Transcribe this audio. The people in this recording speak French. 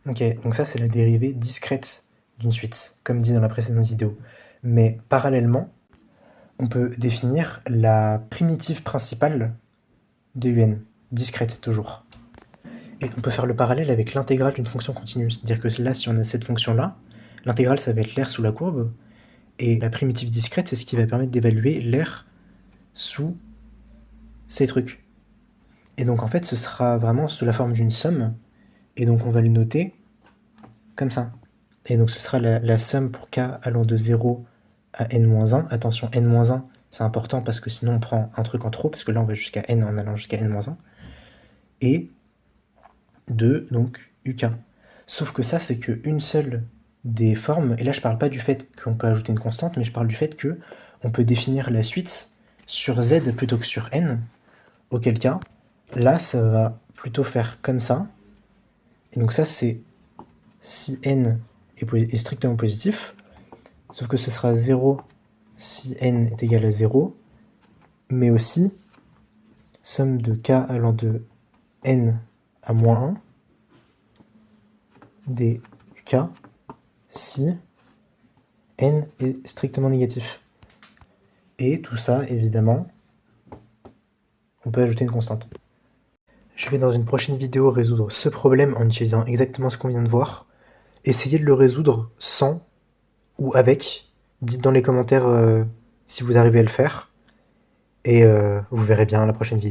Ok, donc ça c'est la dérivée discrète d'une suite, comme dit dans la précédente vidéo. Mais parallèlement, on peut définir la primitive principale de un, discrète toujours. Et on peut faire le parallèle avec l'intégrale d'une fonction continue. C'est-à-dire que là, si on a cette fonction-là, l'intégrale ça va être l'air sous la courbe, et la primitive discrète c'est ce qui va permettre d'évaluer l'air sous ces trucs. Et donc en fait ce sera vraiment sous la forme d'une somme, et donc on va le noter comme ça. Et donc ce sera la somme pour k allant de 0 à n-1. Attention, n-1, c'est important parce que sinon on prend un truc en trop, parce que là on va jusqu'à n en allant jusqu'à n-1. Et de donc uk. Sauf que ça, c'est qu'une seule des formes, et là je parle pas du fait qu'on peut ajouter une constante, mais je parle du fait que on peut définir la suite sur z plutôt que sur n, auquel cas, là ça va plutôt faire comme ça. Et donc ça c'est si n est strictement positif, sauf que ce sera 0 si n est égal à 0, mais aussi somme de k allant de n à moins 1 des k si n est strictement négatif. Et tout ça, évidemment, on peut ajouter une constante. Je vais dans une prochaine vidéo résoudre ce problème en utilisant exactement ce qu'on vient de voir. Essayez de le résoudre sans ou avec. Dites dans les commentaires si vous arrivez à le faire. Et vous verrez bien la prochaine vidéo.